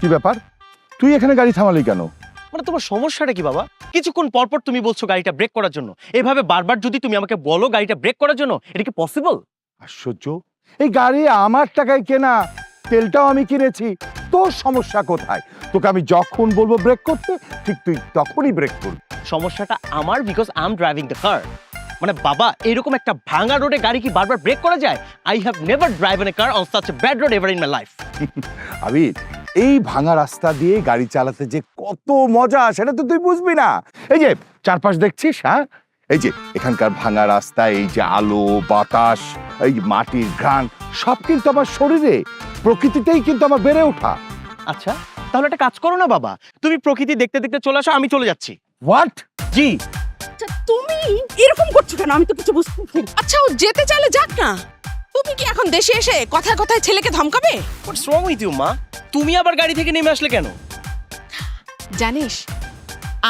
কি ব্যাপার, তুই এখানে গাড়ি থামালি কেন? মানে তোমার সমস্যাটা কি বাবা? কিছুক্ষণ পর পর তুমি বলছো গাড়িটা ব্রেক করার জন্য। এভাবে বারবার যদি তুমি আমাকে বলো গাড়িটা ব্রেক করার জন্য, এটা কি পসিবল? আশ্চর্য, এই গাড়ি আমার টাকায় কেনা, তেলটাও আমি কিনেছি, তোর সমস্যা কোথায়? তোকে আমি যখন বলবো ব্রেক করতে, ঠিক তুই তখনই ব্রেক করবি। সমস্যাটা আমার, because I am driving the car. মানে বাবা, এরকম একটা ভাঙা রোডে গাড়ি কি বারবার ব্রেক করা যায়? I have never driven a car on such a bad road ever in my life. Abir, এই ভাঙা রাস্তা দিয়ে গাড়ি চালাতে যে কত মজা সেটা তো তুই বুঝবি না। এই যে চারপাশ দেখছিস, হ্যাঁ, এই যে এখানকার ভাঙা রাস্তা, এই যে আলো বাতাস, এই মাটির ঘ্রাণ, সব কিন্তু আমার শরীরে, প্রকৃতিতেই কিন্তু আমার বেড়ে ওঠা। আচ্ছা, তাহলে একটা কাজ করো না বাবা, তুমি প্রকৃতি দেখতে দেখতে চলে আসো, আমি চলে যাচ্ছি। হোয়াট? জি। আচ্ছা তুমি এরকম করছো কেন? আমি তো কিছু বুঝতে। আচ্ছা ও যেতে চাইলে যাক না, তুমি কি এখন দেশে এসে কথায় কথায় ছেলেকে ধমকাবে? হোয়াটস রং উইথ ইউ মা? তুমি আবার গাড়ি থেকে নেমে আসলে কেন? জানিস,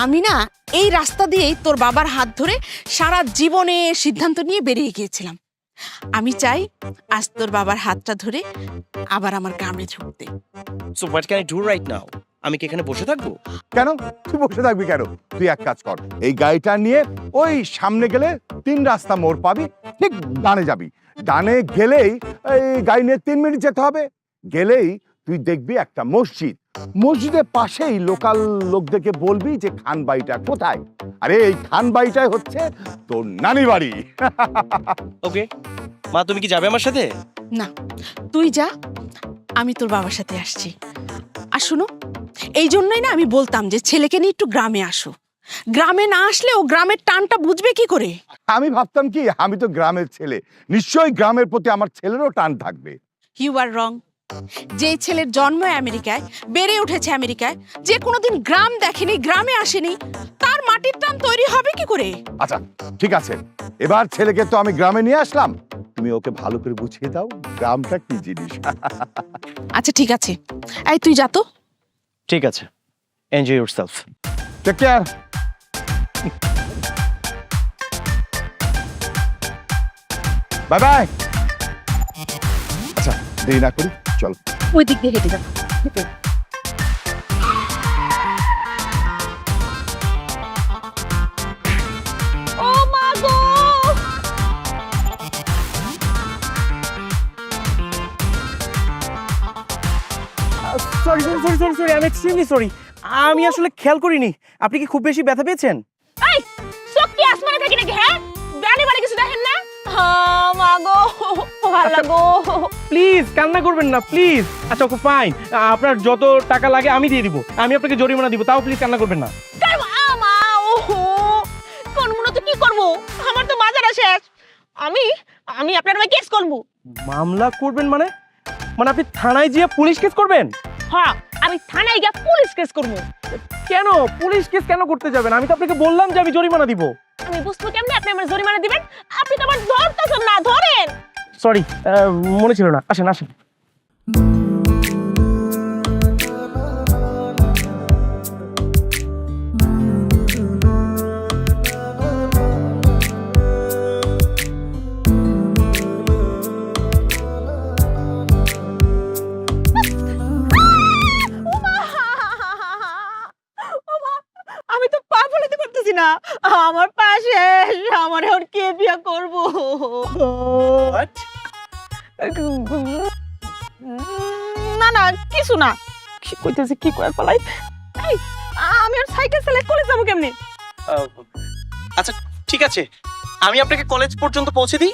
আমি না এই রাস্তা দিয়েই তোর বাবার হাত ধরে সারা জীবনে সিদ্ধান্ত নিয়ে বেরিয়ে গিয়েছিলাম। আমি চাই আজ তোর বাবার হাতটা ধরে আবার আমার গ্রামে ঢুকতে। So what can I do right now? আমি কি এখানে বসে থাকবো? কেন তুই বসে থাকবি কেন? তুই এক কাজ কর, এই গাড়িটা নিয়ে ওই সামনে গেলে 3 রাস্তা মোড় পাবি, ঠিক ডানে যাবি। ডানে গেলেই এই গাড়ি নিয়ে 3 মিনিট যেতে হবে। গেলেই তুই দেখবি একটা মসজিদ, মসজিদের পাশেই লোকাল লোকদেরকে বলবি যে খান বাড়িটা কোথায়। আরে এই খান বাড়িটাই হচ্ছে তোর নানি বাড়ি। ওকে মা, তুমি কি যাবে আমার সাথে? না, তুই যা, আমি তোর বাবার সাথে আসছি। আর শোনো, এই জন্যই না আমি বলতাম যে ছেলেকে নিয়ে একটু গ্রামে আসো। গ্রামে না আসলে ও গ্রামের টানটা বুঝবে কি করে? আমি ভাবতাম কি, আমি তো গ্রামের ছেলে, নিশ্চয়ই গ্রামের প্রতি আমার ছেলেরও টান থাকবে। ইউ আর রং। যে ছেলের জন্ম আমেরিকায়, বেড়ে উঠেছে আমেরিকায়, যে কোনোদিন গ্রাম দেখেনি, গ্রামে আসেনি, তার মাটির টান তৈরি হবে কি করে? আচ্ছা ঠিক আছে, এবার ছেলেকে তো আমি গ্রামে নিয়ে আসলাম, তুমি ওকে ভালো করে বুঝিয়ে দাও গ্রামটা কি জিনিস। আচ্ছা ঠিক আছে, এই তুই যা তো। ঠিক আছে, enjoy yourself. Take care. Bye bye. আচ্ছা দেরি না করি, চল। ওই দিক দিয়ে হেঁটে যা। ও মা গো! Sorry sorry sorry sorry sorry, I am extremely sorry. আমি আসলে খেয়াল করিনি। আপনি কি খুব বেশি ব্যথা পেয়েছেন? এই সব কি আসমানে থাকি নাকি? হ্যাঁ, ডানে বাড়ি কিছু দেখেন না? মা গো, ভালো গো। প্লিজ কান্না করবেন না প্লিজ। আচ্ছা ওকে ফাইন, আপনার যত টাকা লাগে আমি দিয়ে দিব, আমি আপনাকে জরিমানা দিব, তাও প্লিজ কান্না করবেন না। মা ওহো, কোন মনে তো কি করব? আমার তো মাজারা শেষ। আমি আমি আপনার নামে কেস করব। মামলা করবেন মানে? মানে আপনি থানায় গিয়ে পুলিশ কেস করবেন? হ্যাঁ, আমি থানায় গিয়ে পুলিশ কেস করব। কেন পুলিশ কেস কেন করতে যাবেন? আমি তো আপনাকে বললাম যে আমি জরিমানা দিব। আমি বুঝবো কেমনে আপনি আমার জরিমানা দিবেন? আপনি তো আমার ধরতেছেন না, ধরেন। সরি, মনে ছিল না। আসেন আসেন। আমি তো পা ফেলাতে পারতেছি না, আমার পাশে আমার এখন কে বিয়ে করব? না না কিছু না, কি কইতেছি কি কয় পালাই। এই আমি আর সাইকেল চালাই কলেজ যাবো কেমনে? আচ্ছা ঠিক আছে, আমি আপনাকে কলেজ পর্যন্ত পৌঁছে দিই,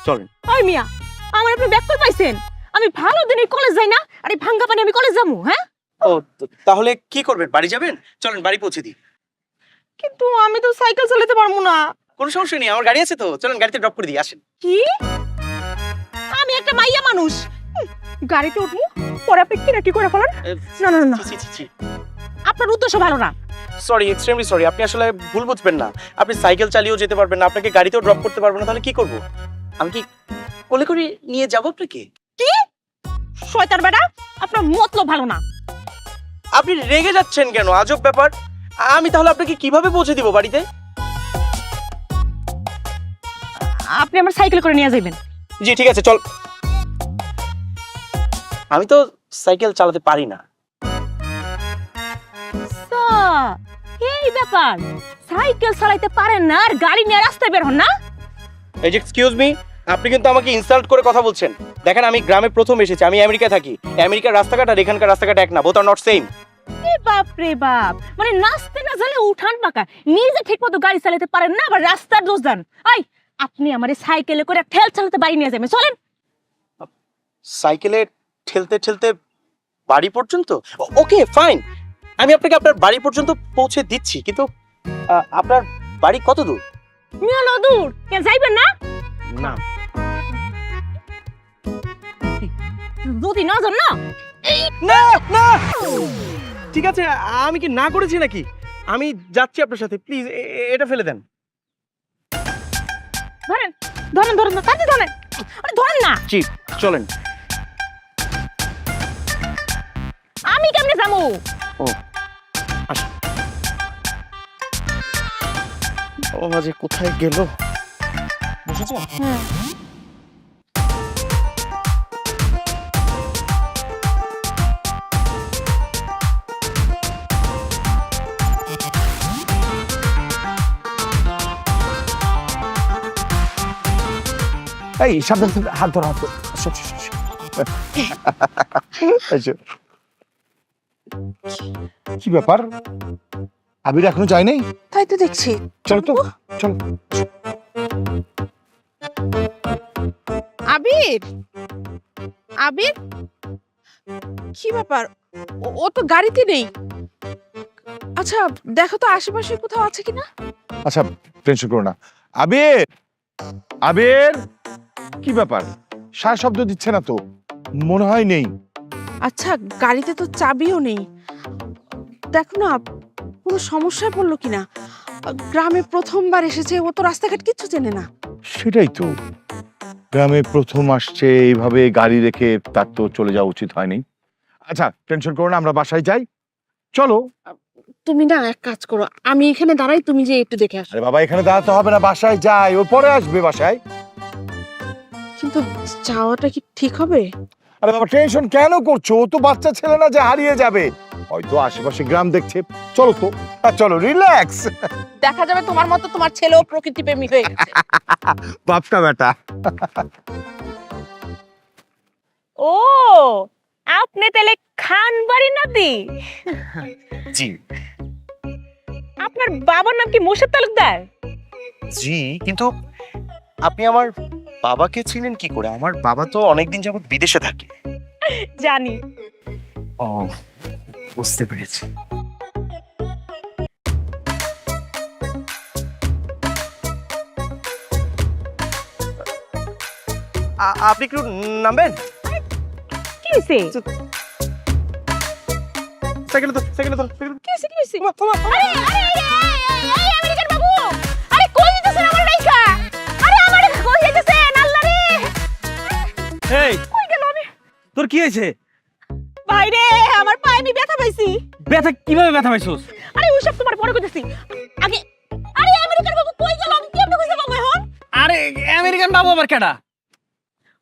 চলেন। ওই মিয়া, আমার আপনি ব্যাক কল পাইছেন? আমি ভালো দিনে কলেজ যাই না, আর এই ভাঙ্গা পানি আমি কলেজ যাবো? হ্যাঁ, ও তাহলে কি করবেন, বাড়ি যাবেন? চলেন বাড়ি পৌঁছে দিই। কিন্তু আমি তো সাইকেল চালাতে পারবো না। কোনো সমস্যা নেই, আমার গাড়ি আছে তো, চলেন গাড়িতে ড্রপ করে দিই, আসেন। কি? আমি একটা মাইয়া মানুষ, গাড়িতে উঠবো, পরে আপনি কি না কি করে ফেলেন? না না না, ছি ছি ছি, আপনার উদ্দেশ্য ভালো না। Sorry, extremely sorry. আপনি আসলে ভুল বুঝবেন না, আপনি সাইকেল চালিয়েও যেতে পারবেন না, আপনাকে গাড়িতেও ড্রপ করতে পারবো না, তাহলে কি করব? আমি কি কোলে করে নিয়ে যাবো আপনাকে? কি শয়তান বেটা, আপনার মতলব ভালো না। আপনি রেগে যাচ্ছেন কেন? আজব ব্যাপার। আমি তাহলে আপনাকে কিভাবে পৌঁছে দিব বাড়িতে? আপনি আমার সাইকেল করে নিয়ে যাবেন। জি ঠিক আছে, চল। আমি তো সাইকেল চালাতে পারি না। এই ব্যাপার, সাইকেল চালাইতে পারেন না আর গাড়ি নিয়ে রাস্তায় বের হন না? এই যে এক্সকিউজ মি, আপনি কিন্তু আমাকে ইনসাল্ট করে কথা বলছেন। দেখেন আমি গ্রামে প্রথম এসেছি, আমি আমেরিকা থাকি। আমেরিকার রাস্তাঘাট আর এখানকার রাস্তাঘাট এক না, বোথ আর নট সেম। এ বাপ রে বাপ, মানে নাচতে না জানলে উঠান পাকা, নিজে ঠিক মতো গাড়ি চালাতে পারেন না আবার রাস্তার দোষ দেন। আই, আপনি আমারে সাইকেলে করে ঠেল চালাতে বাড়ি নিয়ে যাবেন, চলেন। সাইকেলে ঠেলতে ঠেলতে বাড়ি পর্যন্ত? ওকে ফাইন, আমি আপনাকে আপনার বাড়ি পর্যন্ত পৌঁছে দিচ্ছি, কিন্তু আপনার বাড়ি কত দূর? মিয়ালো দূর, কে যাইবেন না? না, যদি না যান না, না না, ঠিক আছে, আমি কি না করেছি নাকি? আমি যাচ্ছি আপনার সাথে, প্লিজ এটা ফেলে দেন। ধরেন ধরেন ধরেন না, তাড়াতাড়ি ধরেন, আরে ধরেন না। জি চলেন। আমি কেমনে যাবো? ও আসুন। ও মাঝে কোথায় গেল? বসেছো? হ্যাঁ। এই সাবধান সাবধান, হাত ধরো হাত ধরো। আসো, আসো, আসো। আসো। কি ব্যাপার, আবির এখনো যায় নাই? তাই তো দেখছি। চলো তো, চলো। আবির, আবির, কি ব্যাপার? ও তো গাড়িতে নেই। আচ্ছা দেখো তো আশেপাশে কোথাও আছে কিনা। আচ্ছা টেনশন করো না। আবির, আবির, কি ব্যাপার, সারা শব্দ দিচ্ছে না তো, মনে হয় নেই। আচ্ছা গাড়িতে তো চাবিও নেই, দেখো না কোনো সমস্যায় পড়লো কিনা। গ্রামে প্রথমবার এসেছে, ও তো রাস্তাঘাট কিচ্ছু চেনে না। সেটাই তো, গ্রামে প্রথম আসছে, এইভাবে গাড়ি রেখে তার তো চলে যাওয়া উচিত হয়নি। আচ্ছা টেনশন করো না, আমরা বাসায় যাই, চলো। তুমি না এক কাজ করো, আমি এখানে দাঁড়াই, তুমি যে একটু দেখে আসো। আরে বাবা এখানে দাঁড়াতে হবে না, বাসায় যাই, ও পরে আসবে বাসায়। কিন্তু যাওয়াটা কি ঠিক হবে? আরে বাবা টেনশন কেন করছো, ও তো বাচ্চা ছেলে না যে হারিয়ে যাবে, হয়তো আশেপাশে গ্রাম দেখছে। চলো তো, চলো রিল্যাক্স। দেখা যাবে তোমার মতো তোমার ছেলেও প্রকৃতি প্রেমী হয়ে গেছে। বাপটা বেটা। ও, আপনি তাহলে খান বাড়ি নাতি? জি আপনার বাবার নাম কি মোর্শেদ তালুকদার? জি, কিন্তু আপনি আমার বাবাকে চিনেন কি করে? আমার বাবা তো অনেকদিন যাবত বিদেশে থাকে। জানি। ও বুঝতে পেরেছি। আপনি একটু নামবেন? কি হইছে? সাইকেলে তো, সাইকেলে তো, কি হইছে? কি হইছে? আরে আরে এই আমেরিকান বাবু, আরে কই যাইতেছেন আমার রাইখা? আরে আমারে কই যাইতেছেন? আল্লাহ রে, এই কই গেল আমি? তোর কি হয়েছে? ভাই রে, আমার পায়ে আমি ব্যথা পাইছি। ব্যথা কিভাবে ব্যথা পাইছস? আরে ওসব তোমার পরে কইতেছি। আগে আরে আমেরিকান বাবু কই গেল? আমি কেমনে কইতে পাবো এখন? আরে আমেরিকান বাবু আবার কেডা?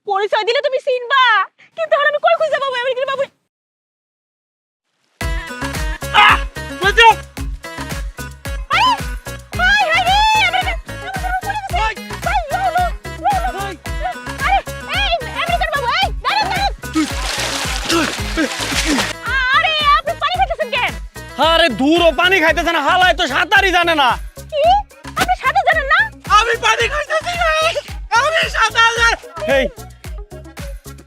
পরিচয় দিলে তুমি চিনবা, কিন্তু এখন আমি কই কইতে পাবো আমেরিকান বাবু? বুঝছো? আরে হাই হাই রে, আমেরিকান ভাই লো। আরে এই আমেরিকান বাবু, এই দাঁড়ান দাঁড়ান। আরে আপনি পানি খাইতেছেন কেন? আরে দূর, ও পানি খাইতেছে না, হালায় তো সাঁতারই জানে না। কি আপনি সাথে জানেন না? আমি পানি খাইতেছি না, আমি সাঁতার জানি। এই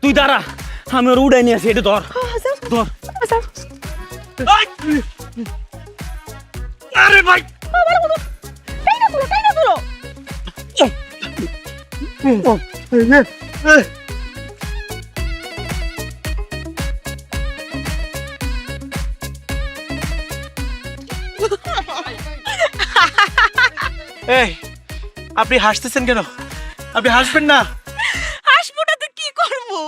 তুই দাঁড়া, আমি ওর উড়াই নিয়ে আসি, এটা ধর ধর। আরে ভাই টাইনা তুলো, টাইনা তুলো। এই আপনি হাসতেছেন কেন? আপনি হাসবেন না। হাসবো না তো কি করবো?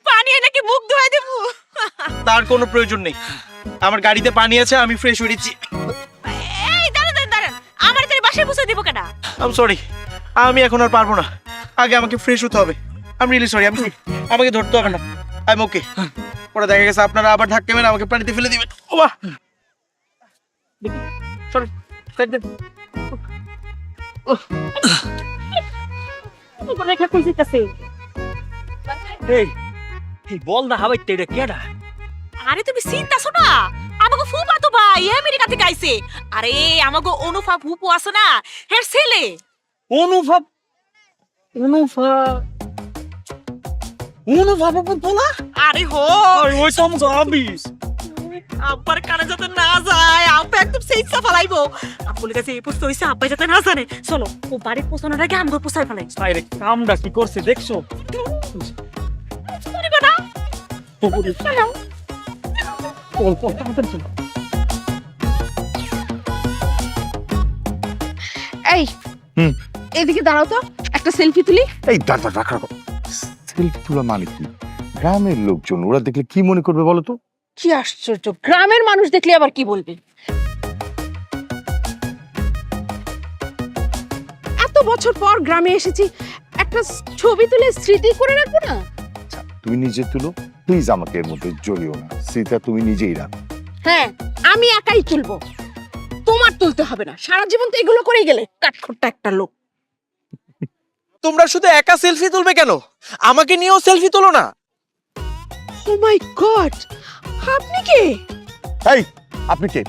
পানি নাকি মুখ ধুয়ে দেবো? তার কোনো প্রয়োজন নেই, আমার গাড়িতে পানি আছে, আমি ফ্রেশ হয়ে দিচ্ছি। এই দাঁড়ান দাঁড়ান দাঁড়ান, আমার তাহলে বাসায় পৌঁছে দিব কেডা? আই এম সরি, আমি এখন আর পারবো না, আগে আমাকে ফ্রেশ হতে হবে। আই এম রিয়েলি সরি, আমাকে ধরতে হবে না, আই এম ওকে। পরে দেখা গেছে আপনারা আবার ধাক্কা মেরে আমাকে পানিতে ফেলে দিবেন। ওবা দেখি সরেন, সাইড দেন। রেখা কই যাইতাছে? এই এই বল না হাওয়াইতে এটা কেডা? আরে তুমি চিন্তাছো না, আমাকে ফুপা তো ভাই আমেরিকা থেকে আইছে। আরে আমাকে অনুফা ফুপু আছে না, হের ছেলে। অনুভব অনুভব অনুভব বলা? আরে হো, ওই তো আমাকে আবিস। আব্বার কানে যাতে না যায়, আব্বা একদম সেইসা ফেলাইবো। আব্বুর কাছে এই পুস্ত হইছে, আব্বা যাতে না জানে। চলো ও বাড়ি পৌঁছানোর আগে আমগো পুষাই ফেলাই। সাইরে কামটা কি করছে দেখছো? পারিবা না? চলো। অল্প তাড়াতাড়ি চলো। এই হুম। এদিকে দাঁড়াও তো, একটা সেলফি তুলি। এই দাঁড়া রাখা সেলফি তোলা মানে কি? গ্রামের লোকজন ওরা দেখলে কি মনে করবে বলো তো? কি আশ্চর্য, গ্রামের মানুষ দেখলে আবার কি বলবে? এত বছর পর গ্রামে এসেছি, একটা ছবি তুলে স্মৃতি করে রাখবো না? আচ্ছা, তুমি নিজে তুলো প্লিজ, আমাকে এর মধ্যে জড়িও না। সেটা তুমি নিজেই রাখো। হ্যাঁ, আমি একাই তুলবো, তোমার তুলতে হবে না। সারা জীবন তো এগুলো করেই গেলে, কাঠখোট্টা একটা লোক। তোমরা শুধু একা সেলফি তুলবে কেন? আমাকে নিয়েও সেলফি তোলো না। ও মাই গড, আপনি কে? এই আপনি কে?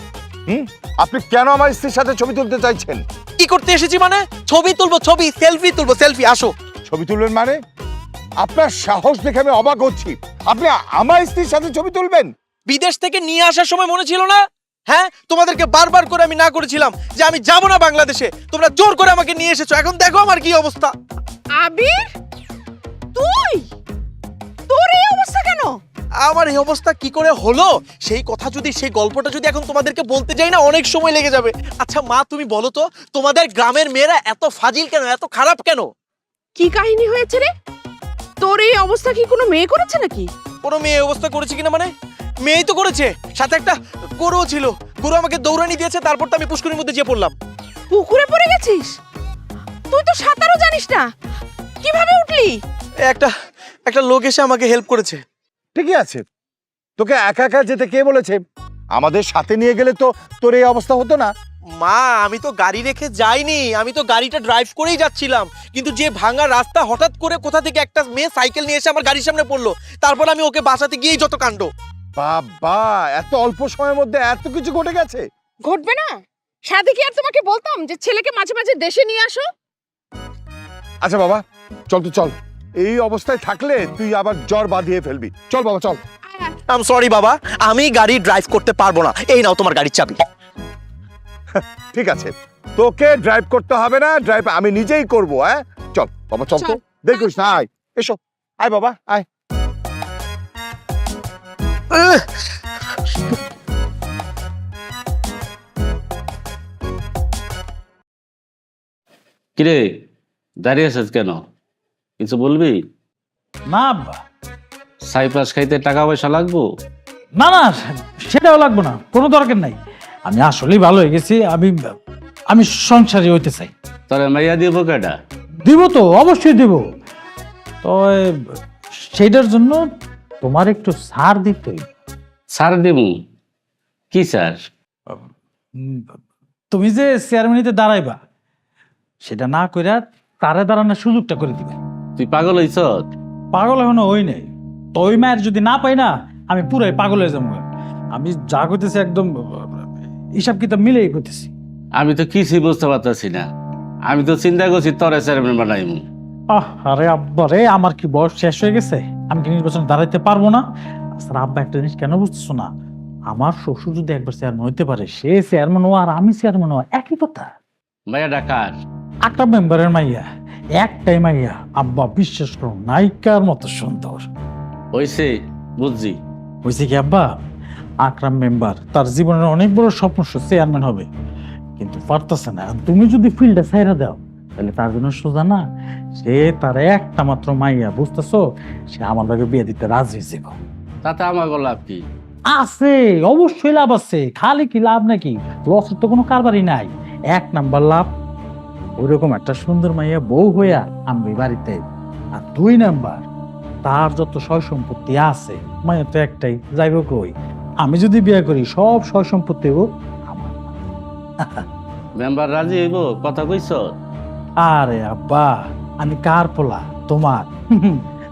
আপনি কেন আমার স্ত্রীর সাথে ছবি তুলতে চাইছেন? কি করতে এসেছি মানে? ছবি তুলবো, ছবি সেলফি তুলবো, সেলফি। আসো। ছবি তুলবেন মানে? আপনার সাহস দেখে আমি অবাক হচ্ছি। আপনি আমার স্ত্রীর সাথে ছবি তুলবেন? বিদেশ থেকে নিয়ে আসার সময় মনে ছিল না? হ্যাঁ, তোমাদেরকে বারবার করে আমি না করেছিলাম যে আমি যাব না বাংলাদেশে। তোমরা জোর করে আমাকে নিয়ে এসেছো, এখন দেখো আমার কি অবস্থা। আবির, তুই? তোর এই অবস্থা কেন? আমার এই অবস্থা কি করে হলো সেই কথা যদি, সেই গল্পটা যদি এখন তোমাদেরকে বলতে যাই না, অনেক সময় লেগে যাবে। আচ্ছা মা, তুমি বলো তো, তোমাদের গ্রামের মেয়েরা এত ফাজিল কেন, এত খারাপ কেন? কি কাহিনী হয়েছে রে? তোর এই অবস্থা কি কোনো মেয়ে করেছে নাকি? কোনো মেয়ে এই অবস্থা করেছে কিনা মানে? মেয়েই তো করেছে, সাথে একটা গরুও ছিল। গরু আমাকে দৌড়ানি দিয়েছে, তারপর তো আমি পুষ্করির মধ্যে যেয়ে পড়লাম। পুকুরে পড়ে গেছিস? তুই তো সাঁতারও জানিস না, কিভাবে উঠলি? একটা লোক এসে আমাকে হেল্প করেছে। ঠিকই আছে, তোকে একা একা যেতে কে বলেছে? আমাদের সাথে নিয়ে গেলে তো তোর এই অবস্থা হতো না। মা, আমি তো গাড়ি রেখে যাইনি, আমি তো গাড়িটা ড্রাইভ করেই যাচ্ছিলাম। কিন্তু যে ভাঙা রাস্তা, হঠাৎ করে কোথা থেকে একটা মেয়ে সাইকেল নিয়ে এসে আমার গাড়ির সামনে পড়লো। তারপর আমি ওকে বাঁচাতে গিয়েই যত কাণ্ড। বাবা, এত অল্প সময়ের মধ্যে এত কিছু ঘটে গেছে? ঘটবে না? সাথে কি আর তোমাকে বলতাম যে ছেলেকে মাঝে মাঝে দেশে নিয়ে আসো? আচ্ছা বাবা, চল তো চল। এই অবস্থায় থাকলে তুই আবার জ্বর বাঁধিয়ে ফেলবি। চল বাবা চল। আই এম সরি বাবা, আমি গাড়ি ড্রাইভ করতে পারবো না। এই নাও তোমার গাড়ির চাবি। ঠিক আছে, তোকে ড্রাইভ করতে হবে না, ড্রাইভ আমি নিজেই করব। হ্যাঁ চল বাবা, চল তো। চল। দেখিস না, আয়, এসো, আয় বাবা আয়। কিরে দাঁড়িয়ে আছিস কেন? কিছু বলবি? না আব্বা, সাইপ্রাস খাইতে টাকা পয়সা লাগবো? না না, সেটাও লাগবো না, কোনো দরকার নাই। আমি আসলেই ভালো হয়ে গেছি। আমি সংসারী হইতে চাই। তোরে মাইয়া দিব কেডা? দিব তো, অবশ্যই দিব। তো সেইটার জন্য তোমার একটু ছাড় দিতেই। সার দিমু? কি স্যার? তুমি যে চেয়ারম্যানিতে দাঁড়াইবা, সেটা না কইরা তারে দাঁড়ানোর সুযোগটা করে দিবে। তুই পাগল হইছ? পাগল এখনো হই নাই। তো ওই মায়ের যদি না পাই না, আমি পুরাই পাগল হয়ে যাবো। আমি যা করতেছি একদম হিসাব কিতাব মিলেই করতেছি। আমি তো কিছুই বুঝতে পারতেছি না। আমি তো চিন্তা করছি তোরে চেয়ারম্যান বানাইমু। আরে আব্বা রে, আমার কি বয়স শেষ হয়ে গেছে? আমি কি নির্বাচনে দাঁড়াইতে পারবো না? আচ্ছা আব্বা, একটা জিনিস কেন বুঝতেছো না? আমার শ্বশুর যদি একবার চেয়ারম্যান হইতে পারে, সে চেয়ারম্যান হওয়া আর আমি চেয়ারম্যান হওয়া একই কথা। মাইয়া ডাকার? একটা মেম্বারের মাইয়া, একটাই মাইয়া আব্বা, বিশ্বাস করো, নায়িকার মতো সুন্দর। হইছে, বুঝছি। হয়েছে কি আব্বা, আকরাম মেম্বার তার জীবনের অনেক বড় স্বপ্ন, চেয়ারম্যান হবে, কিন্তু পারতেছে না। তুমি যদি ফিল্ডে ছাইরা দাও, তাহলে তার জন্য সোজা না। সে তার একটা মাত্র মাইয়া, বুঝতেছো? সে আমার ভাগে বিয়ে দিতে রাজি হয়েছে। তাতে আমার লাভ কি? আছে, অবশ্যই লাভ আছে। খালি কি লাভ নাকি? লসের তো কোনো কারবারই নাই। এক নাম্বার লাভ, ওইরকম একটা সুন্দর মাইয়া বউ হইয়া আমি বাড়িতে। আর 2 নাম্বার, তার যত সয় সম্পত্তি আছে, মাইয়া তো একটাই, যাইব কই? আমি যদি বিয়ে করি, সব সয় সম্পত্তি ও আমার। মেম্বার রাজি হইব কথা কইছ? আরে আব্বা, আমি কার পোলা? তোমার।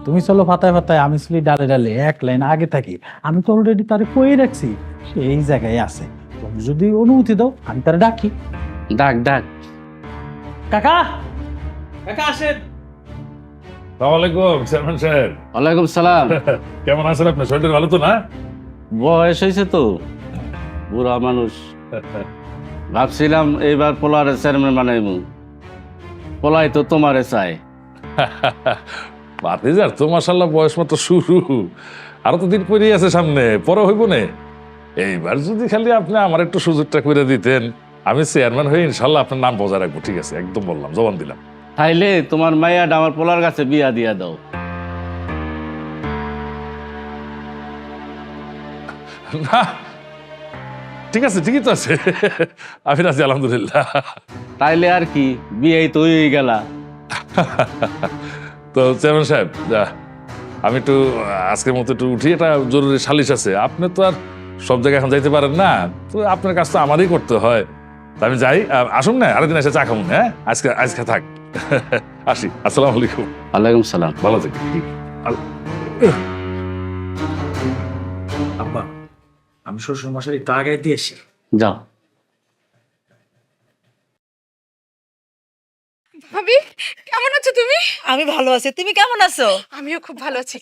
তুমি চলো ফাতায় ফাতায়, আমি চলি ডালে ডালে, এক লাইন আগে থাকি। আমি তো অলরেডি তারে কই রাখছি, সে এই জায়গায় আছে। তুমি যদি অনুমতি দাও আমি তারে ডাকি। ডাক ডাক। কাকা, কাকা আসেন। সালামালাইকুম চেয়ারম্যান সাহেব, ওয়ালাইকুম সালাম। কেমন আছেন আপনি? শরীর ভালো তো না? বয়স হয়েছে তো, বুড়া মানুষ। ভাবছিলাম এইবার পোলারে চেয়ারম্যান বানাইমু। পোলাই তো তোমারে চাই। ভাতিজার তো মাশাআল্লাহ বয়স মতো শুরু, আরো তো দিন পরেই আছে সামনে, পরে হইব না। এইবার যদি খালি আপনি আমার একটু সুযোগটা করে দিতেন, আমি চেয়ারম্যান হয়ে ইনশাল্লাহ আপনার নাম বজায় রাখবো। ঠিক আছে, একদম বললাম, জবান দিলাম। তাইলে তোমার মাইয়াটা আমার পোলার কাছে বিয়া দিয়া দাও। না ঠিক আছে, ঠিকই তো আছে। আমি রাজি, আলহামদুলিল্লাহ। তাইলে আর কি, বিয়েই তো হয়ে গেলা। তো চেয়ারম্যান সাহেব, আমি একটু আজকের মতো একটু উঠি, এটা জরুরি সালিশ আছে। আপনি তো আর সব জায়গায় এখন যাইতে পারেন না, তো আপনার কাজ তো আমারই করতে হয়। তা আমি যাই, আসুন না আরেকদিন এসে চা খাবো। হ্যাঁ, আজকে থাক। আসি, আসসালামু আলাইকুম। ওয়ালাইকুম সালাম। ভালো থাকি। আব্বা, আমি শ্বশুর মশাই একটু আগে দিয়েছি। যাও। ভাবি, কেমন আছো তুমি? আমি ভালো আছি, তুমি কেমন আছো? আমিও খুব ভালো আছি।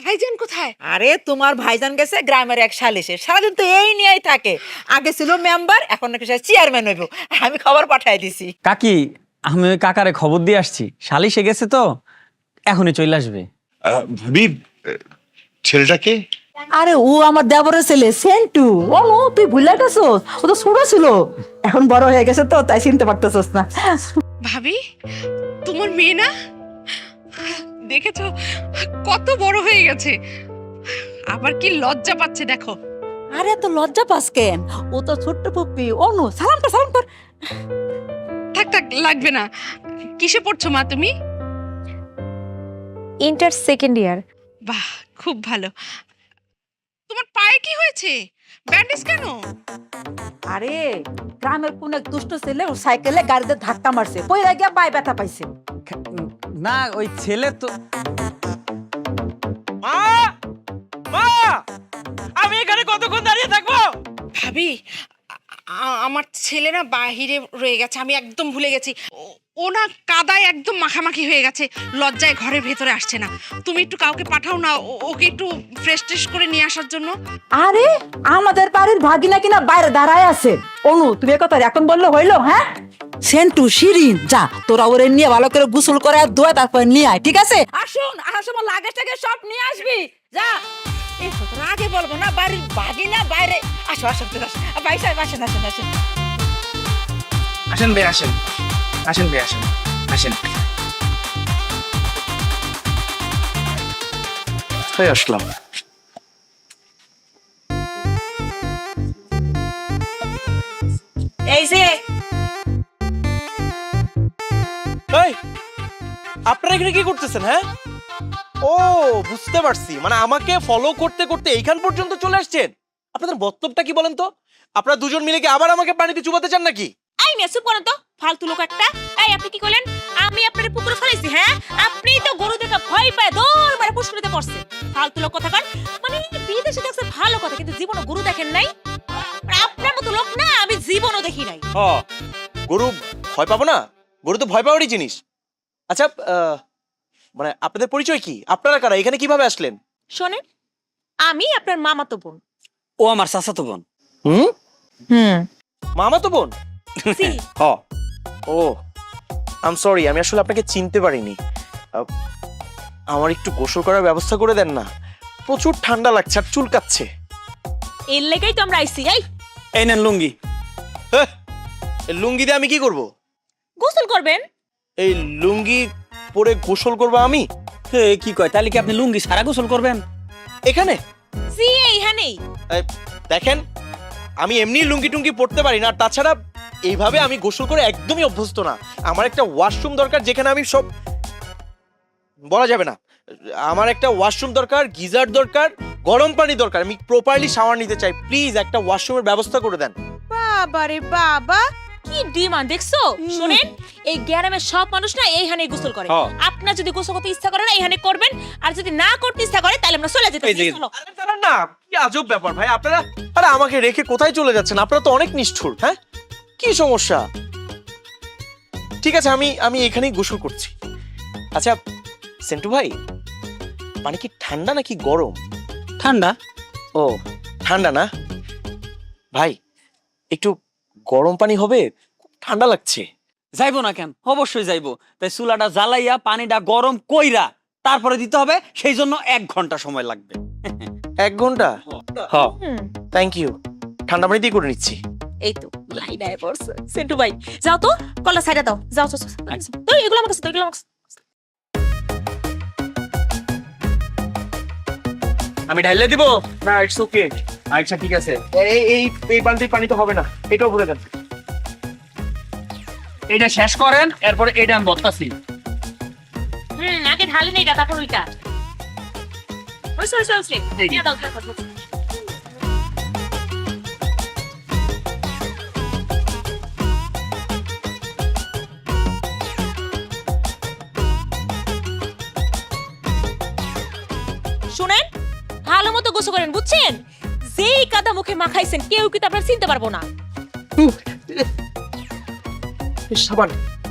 ভাইজান কোথায়? আরে তোমার ভাইজান গেছে গ্রামের এক সালিশে, সারাদিন তো এই নিয়েই থাকে। আগে ছিল মেম্বার, এখন নাকি চেয়ারম্যান হইব। আমি খবর পাঠাই দিছি। কাকি, আমি ওই কাকারে খবর দিয়ে আসছি, সালিশে গেছে তো এখনই চলে আসবে। ভাবি, ছেলেটাকে আরে ও আমার দেবরের ছেলে সেন্টু। ও নো, তুই ভুলে গেছস? ও তো ছোট ছিল, এখন বড় হয়ে গেছে তো তাই চিনতে পারতেছস না। ভাবি, তোমার মেয়ে না? দেখেছো কত বড় হয়ে গেছে, আবার কি লজ্জা পাচ্ছে দেখো। আরে তো লজ্জা পাস কেন? ও তো ছোট্ট পুপ্পি। ও নো, সালাম কর, সালাম কর। থাক থাক, লাগবে না। কিসে পড়ছো মা তুমি? Inter second year. বাহ, খুব ভালো। তোমার পায়ে কি হয়েছে? ব্যান্ডেজ কেন? আরে গ্রামের কোন এক দুষ্ট ছেলে ও সাইকেলে গাড়িতে ধাক্কা মারছে, পয়রা গিয়া পায়ে ব্যথা পাইছে। না, ওই ছেলে তো। মা, মা, আমি এখানে কতক্ষণ দাঁড়িয়ে থাকবো? ভাবি, আমার ছেলে না বাহিরে রয়ে গেছে, আমি একদম ভুলে গেছি। ও না কাদায় একদম মাখামাখি হয়ে গেছে, লজ্জায় ঘরের ভেতরে আসছে না। তুমি একটু কাউকে পাঠাও না, ওকে একটু ফ্রেশ ট্রেশ করে নিয়ে আসার জন্য। আরে আমাদের বাড়ির ভাগিনা কিনা বাইরে দাঁড়ায় আছে। অনু, তুমি এ কথা এখন বললে হইলো? হ্যাঁ, সেন্টু, শিরিন, যা তোরা ওরে নিয়ে ভালো করে গোসল করে আর ধোয়া তারপর নিয়ে আয়, ঠিক আছে? আসুন, আসার সময় লাগেজ টাগেজ সব নিয়ে আসবি, যা। এই কথা আগে বলবো না, বাড়ির ভাগিনা বাইরে। আসো আসো, ভাই সাহেব আসেন আসেন আসেন। আসেন বে, আসেন আসেন বে, আসেন আসেন। হয়ে আসলাম। এই যে এই, আপনারা এখানে কি করতেছেন? হ্যাঁ, ও বুঝতে পারছি, মানে আমাকে ফলো করতে করতে এইখান পর্যন্ত চলে আসছেন। আপনাদের বক্তব্যটা কি বলেন তো? আপনারা দুজন মিলে কি আবার আমাকে পানিতে চুবাতে চান নাকি? এই মেয়ে চুপ করো তো, ফালতু লোক একটা। এই আপনি কি করলেন? আমি আপনার পুকুরে ফেলেছি? হ্যাঁ, আপনি তো গরু দেখে ভয় পায় দৌড় মারে পুষ্করিতে পড়ছে। ফালতু লোক কথা কন। মানে বিদেশে দেখছে ভালো কথা, কিন্তু জীবনে গরু দেখেন নাই। আপনার মতো লোক না আমি জীবনও দেখি নাই। গরু ভয় পাবো না? গরু তো ভয় পাওয়ারই জিনিস। আচ্ছা, মানে আপনাদের পরিচয় কি? আপনারা কারা? এখানে কিভাবে আসলেন? শোনেন, আমি আপনার মামাতো বোন। ও আমার চাচাতো বোন। মামা তো বোন? জি। ও, আই এম সরি, আমি আসলে আপনাকে চিনতে পারিনি। আমার একটু গোসল করার ব্যবস্থা করে দেন না, প্রচুর ঠান্ডা লাগছে আর চুলকাচ্ছে। এর লেগেই তো আমরা আইছি। এই নেন লুঙ্গি। এই লুঙ্গি দিয়ে আমি কি করব? গোসল করবেন। এই লুঙ্গি পরে গোসল করবো আমি? হে, কি কয়, তাহলে কি আপনি লুঙ্গি সারা গোসল করবেন? এখানে? জি, এইখানেই। দেখেন, আমি এমনি লুঙ্গি টুঙ্গি পড়তে পারি না, আর তাছাড়া এইভাবে আমি গোসল করে একদমই অভ্যস্ত না। আমার একটা ওয়াশরুম দরকার, যেখানে আমি সব বলা যাবে না। আমার একটা ওয়াশরুম দরকার, গিজার দরকার, গরম পানি দরকার। আমি প্রপারলি শাওয়ার নিতে চাই। প্লিজ একটা ওয়াশরুমের ব্যবস্থা করে দেন। বাবা রে বাবা, কি ডিমান্ড দেখছো? শুনেন, এই গ্রামের সব মানুষ না এইখানে গোসল করে। হ্যাঁ। আপনার যদি গোসল করতে ইচ্ছা করে না এইখানে করবেন, আর যদি না করতে ইচ্ছা করে তাহলে আমরা চলে যেতে এই যে- চলো। আরে দাঁড়ান না, কি আজব ব্যাপার ভাই আপনারা। আরে আমাকে রেখে কোথায় চলে যাচ্ছেন? আপনারা তো অনেক নিষ্ঠুর। হ্যাঁ, কি সমস্যা? ঠিক আছে, আমি এখানেই গোসল করছি। আচ্ছা সেন্টু ভাই, পানি কি ঠান্ডা নাকি গরম? ঠান্ডা। ও, ঠান্ডা না ভাই, একটু গরম পানি হবে, খুব ঠান্ডা লাগছে। যাইবো না কেন? অবশ্যই যাইবো। তাই চুলাটা জ্বালাইয়া পানিটা গরম কইরা তারপরে দিতে হবে, সেই জন্য 1 ঘন্টা সময় লাগবে। 1 ঘন্টা? হ্যাঁ, হুম, থ্যাংক ইউ। ঠান্ডা পানি দিয়ে করে নিচ্ছি। এই তো লাইনায় পড়ছে। সেন্টু ভাই যাও তো, কলা সাইডা দাও, যাও যাও যাও। তো এগুলো আমার কাছে, তো এগুলো আমার কাছে। আমি ঢাইলে দিব না? It's okay. আচ্ছা ঠিক আছে, এই বালতির পানি তো হবে না, এটাও ভরে দেন। এটা শেষ করেন, এরপর এটা আমি বলতাছি। আগে ঢালি নেই, তারপর ওইটা। ওই সরি সরি সরি, দিয়ে দাও তারপর। শুনেন, ভালো মতো গোসল করেন, বুঝছেন? যেই কাদা মুখে মাখাইছেন কেউ কিন্তু আপনার চিনতে পারবো না। সাবান।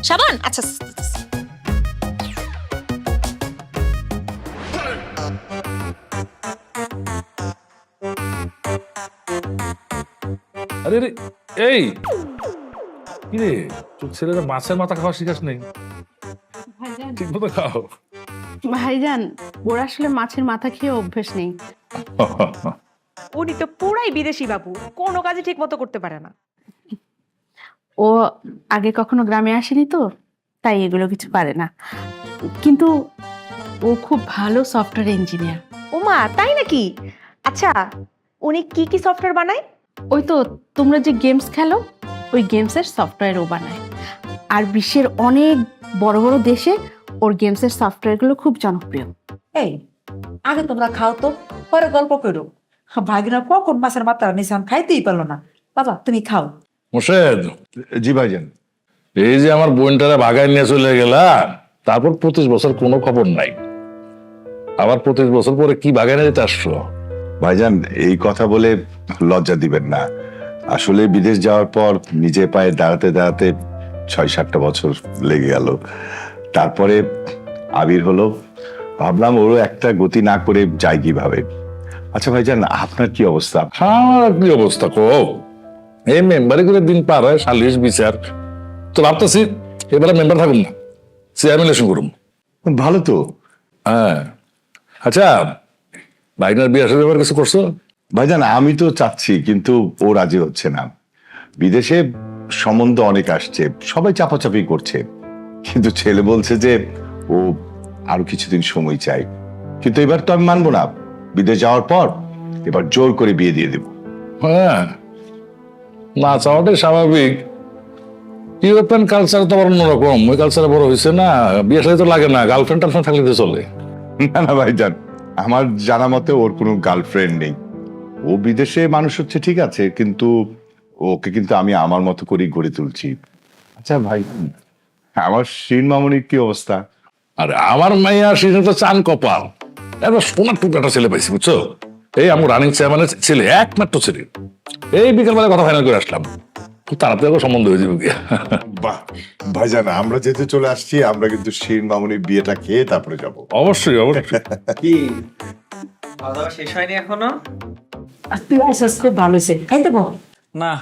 সাবান? আচ্ছা। আরে রে, এই কি রে, তোর ছেলেরা মাছের মাথা খাওয়া শিখাস নেই? ঠিক মতো খাও। ভাইজান, ওর আসলে মাছের মাথা খেয়ে অভ্যেস নেই। উনি তো পুরাই বিদেশি বাবু, কোনো কাজই ঠিক মতো করতে পারে না। ও আগে কখনো গ্রামে আসেনি তো, তাই এগুলো কিছু পারে না। কিন্তু ও খুব ভালো সফটওয়্যার ইঞ্জিনিয়ার। ওমা, তাই নাকি? আচ্ছা, উনি কি কি সফটওয়্যার বানায়? ওই তো তোমরা যে গেমস খেলো, ওই গেমসের সফটওয়্যার ও বানায়। আর বিশ্বের অনেক বড় বড় দেশে ওর গেমসের সফটওয়্যারগুলো খুব জনপ্রিয়। এই আগে তোমরা খাও তো, পরে গল্প করো। ভাগিনা কখন মাছের মাথা নিশান খাইতেই পারলো না। বাবা তুমি খাও। মোর্শেদ, জি ভাইজান। এই যে আমার বোনটারা ভাগায় নিয়ে চলে গেলা, তারপর 25 বছর কোনো খবর নাই। আবার 25 বছর পরে কি ভাগায় নিয়ে যেতে আসছো? ভাইজান, এই কথা বলে লজ্জা দিবেন না। আসলে বিদেশ যাওয়ার পর নিজে পায়ে দাঁড়াতে দাঁড়াতে 6-7টা বছর লেগে গেল। তারপরে আবির হলো, ভাবলাম ওরও একটা গতি না করে যাই কিভাবে। আচ্ছা ভাইজান, আপনার কি অবস্থা? আমার কি অবস্থা কো, এই মেম্বারে করে দিন পার হয়, সালিশ বিচার। তো ভাবতেছি এবারে মেম্বার থাকুন না, চেয়ারম্যান ইলেকশন করুন। ভালো তো। হ্যাঁ, আচ্ছা ভাইনার বিয়ে আসলে ব্যাপার কিছু করছো? ভাইজান, আমি তো চাচ্ছি, কিন্তু ও রাজি হচ্ছে না। বিদেশে সম্বন্ধ অনেক আসছে, সবাই চাপাচাপি করছে, কিন্তু ছেলে বলছে যে ও আরো কিছুদিন সময় চাই। কিন্তু এবার তো আমি মানবো না। বিদেশ যাওয়ার পর এবার জোর করে বিয়ে দিয়ে দেব। হ্যাঁ, না চাওয়াটাই স্বাভাবিক। ইউরোপিয়ান কালচার তো আবার অন্যরকম, ওই কালচারে বড় হয়েছে না, বিয়ে সাথে তো লাগে না, গার্লফ্রেন্ড টার্লফ্রেন্ড থাকলে তো চলে। না না ভাইজান, আমার জানা মতে ওর কোনো গার্লফ্রেন্ড নেই। ও বিদেশে মানুষ হচ্ছে ঠিক আছে, কিন্তু ওকে কিন্তু আমি আমার মতো করেই গড়ে তুলছি। আচ্ছা ভাই, আমার শিন মামুনির কি অবস্থা? আর আমার মাইয়া সেটা তো চান কপাল, এবার সোনার টুকরাটা ছেলে পাইছি, বুঝছো? এই আমার রানিং চেয়ারম্যানের ছেলে, একমাত্র ছেলে। এই বিকেলবেলা কথা ফাইনাল করে আসলাম, খুব তাড়াতাড়ি সম্বন্ধ হয়ে যাবে গিয়া। বাহ ভাইজান, আমরা যেহেতু চলে আসছি, আমরা কিন্তু শিন মামুনির বিয়েটা খেয়ে তারপরে যাব। অবশ্যই অবশ্যই। কি খাওয়া দাওয়া শেষ হয়নি এখনো? তুই আসিস, খুব ভালো হয়েছে। খাইতে বল। না,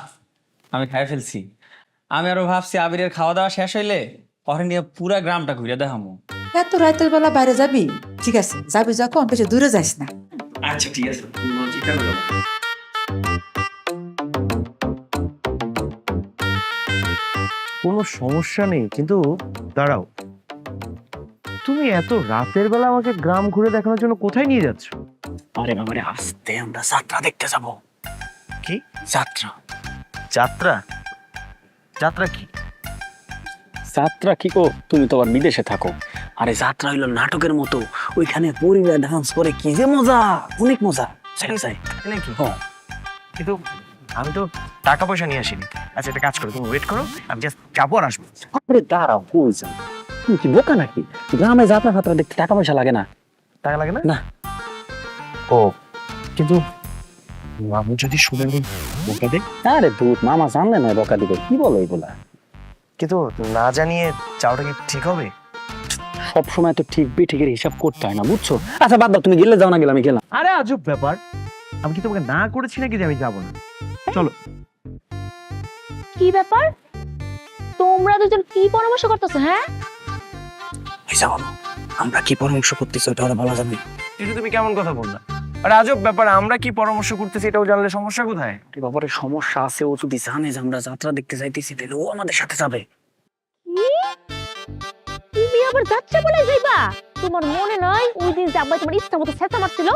আমি খাই ফেলছি। আমি আরো ভাবছি আবিরের খাওয়া দাওয়া শেষ হইলে ওখানে নিয়ে পুরা গ্রামটা ঘুরে দেখামো। এত রাতের বেলা বাইরে যাবি? ঠিক আছে, যাবি যখন বেশি দূরে যাইস না। আচ্ছা ঠিক আছে, চিন্তা করো না। কোনো সমস্যা নেই, কিন্তু দাঁড়াও, তুমি এত রাতের বেলা আমাকে গ্রাম ঘুরে দেখানোর জন্য কোথায় নিয়ে যাচ্ছ? আরে বাবারে, আস্তে আমরা যাত্রা দেখতে যাব। কি যাত্রা? যাত্রা? যাত্রা কি? যাত্রা কি গো, তুমি তো আবার বিদেশে থাকো। আরে যাত্রা হইলো নাটকের মতো, ওইখানে পরিবার ডান্স করে, কি যে মজা, অনেক মজা। যাই যাই নাকি? কিন্তু আমি তো টাকা পয়সা নিয়ে আসিনি। আচ্ছা একটা কাজ করো, তুমি ওয়েট করো, আমি জাস্ট যাবো আর আসবো। আরে দাঁড়াও, কই যাও? তুমি কি বোকা নাকি? গ্রামে যাত্রা ফাত্রা দেখতে টাকা পয়সা লাগে না। টাকা লাগে না? না। ও কিন্তু মামু যদি শুনে বোকা দেয়? আরে দুধ মামা জানলে না বকা দিবে, কি বলো এগুলা? কিন্তু না জানিয়ে যাওয়াটা কি ঠিক হবে? সব সময় তো ঠিক বেঠিকের হিসাব করতে হয় না, বুঝছো? আচ্ছা বাদ দাও, তুমি গেলে যাও, না গেলে আমি গেলাম। আরে আজব ব্যাপার, আমি কি তোমাকে না করেছি নাকি যে আমি যাবো না? চলো। কি ব্যাপার, তোমরা দুজন কি পরামর্শ করতেছো? হ্যাঁ, যাও, আমরা কি পরামর্শ করতেছি ওটা ওরা বলা যাবে? এটা তুমি কেমন কথা বললা? আরে আজব ব্যাপার, আমরা কি পরামর্শ করতেছি এটাও জানলে সমস্যা কোথায়? বাবারে সমস্যা আছে, ও যদি জানে যে আমরা যাত্রা দেখতে যাইতেছি তাহলে ও আমাদের সাথে যাবে। তুমি আবার যাত্রা বলে যাইবা? তোমার মনে নয় ওই দিন যে আব্বা তোমার ইচ্ছা মতো ছেঁচা মারছিল?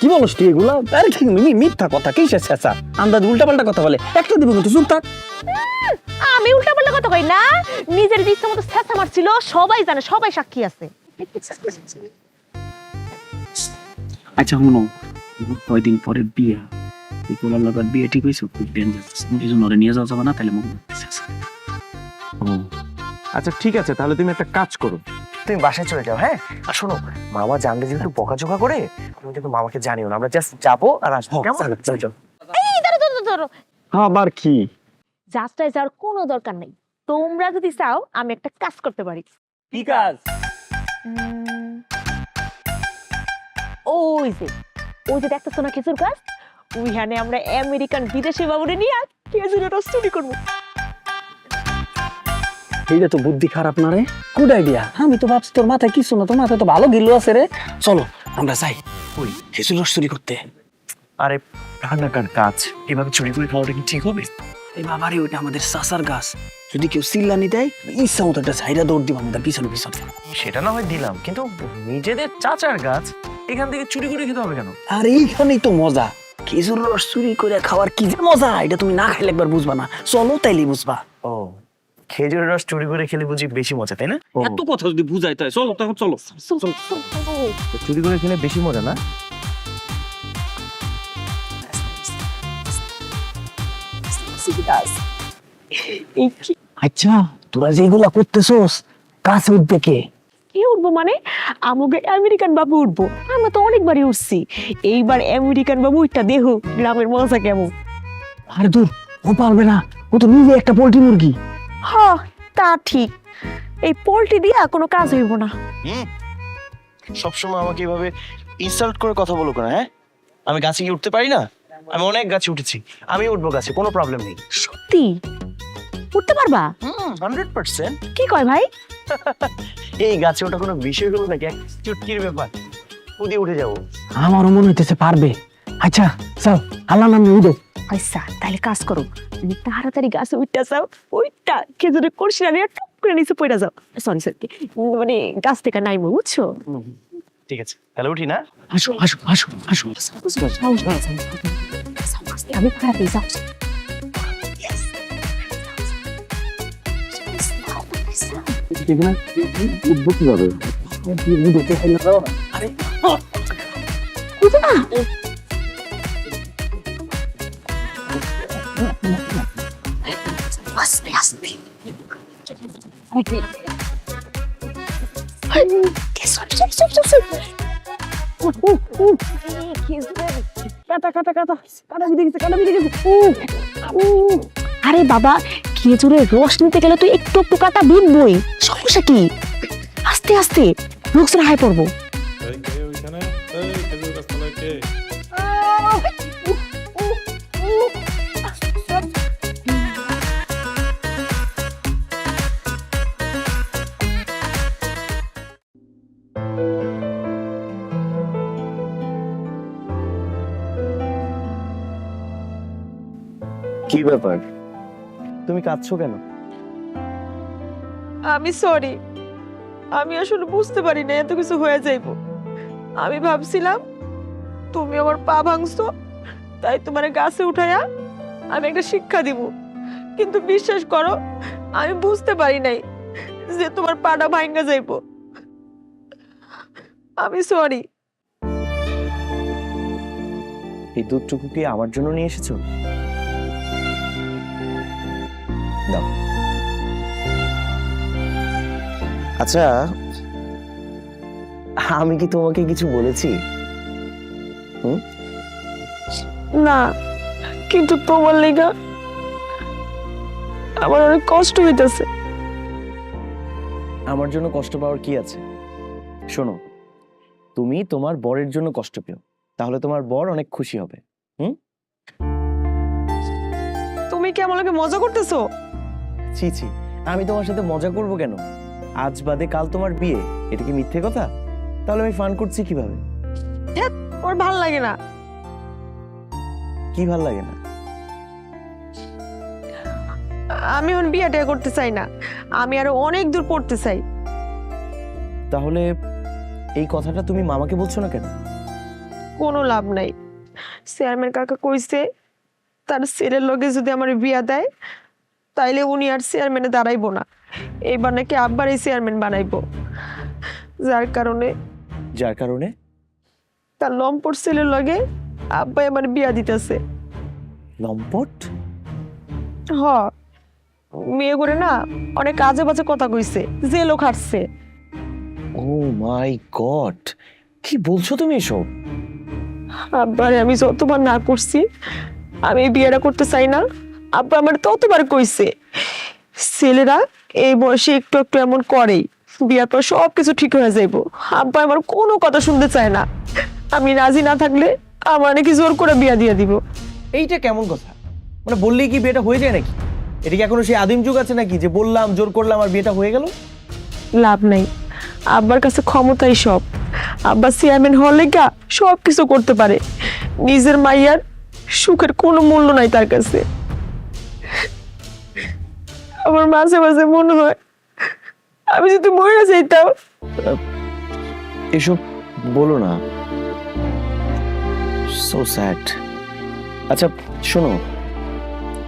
কি বলছ তুই এগুলা? আরে কি মিথ্যা কথা, কিসের ছেঁচা? আমরা উল্টা পাল্টা কথা বলে একটা দিব কিন্তু, চুপ থাক। আমি উল্টা পাল্টা কথা কই না, নিজের ইচ্ছা মতো ছেঁচা মারছিল, সবাই জানে, সবাই সাক্ষী আছে। আচ্ছা শুনো, কয়দিন পরে বিয়া, এগুলোর লাগার বিয়ে ঠিক হয়েছে, খুব ডেঞ্জার, এই জন্য ওরা নিয়ে যাওয়া যাবে না, তাহলে মনে আচ্ছা ঠিক আছে, তাহলে তুমি একটা কাজ করো, তুমি বাসায় চলে যাও। হ্যাঁ, আর শোনো, মামা জানলে যেহেতু বকাঝোকা করে, তুমি কিন্তু মামাকে জানিও না, আমরা জাস্ট যাবো আর আসবো। কেমন? এই ধরো ধরো ধরো, আবার কি? যাত্রায় যাওয়ার কোনো দরকার নেই। তোমরা যদি চাও আমি একটা কাজ করতে পারি। কি কাজ? ওই যে দেখতেছো না খেজুর গাছ, ওইখানে আমরা আমেরিকান বিদেশি বাবুরে নিয়ে খেজুরের রস চুরি করবো। এইটা তো বুদ্ধি খারাপ না রে, গুড আইডিয়া। আমি তো ভাবছি তোর মাথায় কিছু না, তোর মাথায় তো ভালো গিল্লো আছে রে। চলো আমরা যাই ওই খেজুর রস চুরি করতে। আরে রান্নাকার কাজ এভাবে চুরি করে খাওয়াটা কি ঠিক হবে? এই বাবারে, ওইটা আমাদের চাচার গাছ, যদি কেউ চিল্লানি দেয় ইচ্ছা মতো একটা ঝাইরা দৌড় দিব আমাদের পিছনে পিছনে। সেটা না হয় দিলাম, কিন্তু নিজেদের চাচার গাছ এখান থেকে চুরি করে খেতে হবে কেন? আর এইখানেই তো মজা, খেজুর রস চুরি করে খাওয়ার কি যে মজা, এটা তুমি না খাইলে একবার বুঝবা না, চলো তাইলে বুঝবা। ও, খেজুরের রস চুরি করে খেলে বুঝি বেশি মজা, তাই না? এত কথা যদি বুঝাই তাই চলো, তখন চলো। চুরি করে খেলে বেশি মজা না? আচ্ছা তোরা যেগুলা করতেছস, কাছে উঠবে কে? কে উঠবো মানে? আমাকে আমেরিকান বাবু উঠবো, আমরা তো অনেকবারই উঠছি, এইবার আমেরিকান বাবু উঠটা দেখো গ্রামের মজা কেমন। আরে দূর, ও পারবে না, ও তো নিজে একটা পোল্ট্রি মুরগি। হ, তা ঠিক, এই পোল্ট্রি দিয়া কোনো কাজ হইব না। সবসময় আমাকে এভাবে ইনসাল্ট করে কথা বলো কেন? হ্যাঁ, আমি গাছে কি উঠতে পারি না? আমি অনেক গাছে উঠেছি, আমি উঠবো গাছে, কোনো প্রবলেম নেই। সত্যি উঠতে পারবা? 100%। কি কয় ভাই? এই গাছে ওটা কোনো বিষয় হলো নাকি, এক চুটকির ব্যাপার, কুদি উঠে যাবো। আমারও মনে হইতেছে পারবে। আচ্ছা চল, আল্লাহ নামে উঠো। আচ্ছা তাহলে কাজ করো, তুমি তাড়াতাড়ি গাছে উঠতে যাও, ওইটা খেজুরের কড়শিটা নিয়ে টপ করে নিচে পড়ে যাও। সরি সরি, মানে গাছ থেকে নাইমো, বুঝছো? ঠিক আছে, তাহলে উঠি না? আসো আসো আসো আসো। আমি পাড়াতে যাও। উঠবো কিভাবে? আরে বুঝো না? আস্তে আস্তে আরে বাবা, খেজুরের রস নিতে গেলে তুই একটু একটু কাটা বিনবই, সমস্যা কি? আস্তে আস্তে, লোকজন হাই পড়বো। কি ব্যাপার, তুমি কাঁদছো কেন? আমি সরি, আমি আসলে বুঝতে পারি না এত কিছু হয়ে যাইব। আমি ভাবছিলাম তুমি আমার পা ভাঙছো, তাই তোমার গাছে উঠাইয়া আমি একটা শিক্ষা দিব, কিন্তু বিশ্বাস করো আমি বুঝতে পারি নাই যে তোমার পাটা ভাঙা যাইব। আমি সরি। এই দুধটুকু কি আমার জন্য নিয়ে এসেছো? দাও। আচ্ছা, আমি কি তোমাকে কিছু বলেছি? না, কিন্তু তোমার লেগা আমার অনেক কষ্ট হইতেছে। আমার জন্য কষ্ট পাওয়ার কি আছে? শোনো, তুমি তোমার বরের জন্য কষ্ট পেও, তাহলে তোমার বর অনেক খুশি হবে। তুমি কি আমার লগে মজা করতেছো? ছি ছি, আমি তোমার সাথে মজা করব কেন? আজ বাদে কাল তোমার বিয়ে, এটা কি মিথ্যে কথা? তাহলে আমি ফান করছি কিভাবে? ওর ভাল লাগে না। কি ভাল লাগে না? আমি এখন বিয়েটা করতে চাই না, আমি আরো অনেক দূর পড়তে চাই। তাহলে এই কথাটা তুমি মামাকে বলছো না কেন? কোনো লাভ নাই। চেয়ারম্যান কাকা কইছে তার ছেলের লগে যদি আমার বিয়া দেয় তাইলে উনি আর চেয়ারম্যানে দাঁড়াইবো না, এইবার নাকি আব্বার এই চেয়ারম্যান বানাইবো। যার কারণে তার লম্পট ছেলের লগে আব্বাই আমার বিয়া দিতেছে। লম্পট? হ, মেয়ে করে না অনেক আজে বাজে কথা কইছে, জেলও খাটছে। ও মাই গড, কি বলছো তুমি এসব? আব্বারে আমি যতবার না করছি আমি এই বিয়েটা করতে চাই না, আব্বা আমার ততবার কইছে ছেলেরা এই বয়সে একটু একটু এমন করেই, বিয়ার পর সবকিছু ঠিক হয়ে যাইবো। আব্বা আমার কোনো কথা শুনতে চায় না, আমি রাজি না থাকলে আমার নাকি জোর করে বিয়া দিয়ে দিব। এইটা কেমন কথা? মানে বললেই কি বিয়েটা হয়ে যায় নাকি? এটা কি এখনো সেই আদিম যুগ আছে নাকি যে বললাম জোর করলাম আর বিয়েটা হয়ে গেল? লাভ নাই, আব্বার কাছে ক্ষমতাই সব। আব্বা চেয়ারম্যান হওয়ার লেগা সব কিছু করতে পারে, নিজের মাইয়ার সুখের কোনো মূল্য নাই তার কাছে। আমার মাঝে মাঝে মনে হয় আমি যদি মরে যাইতাম। এসব বলো না, সো স্যাড। আচ্ছা শোনো,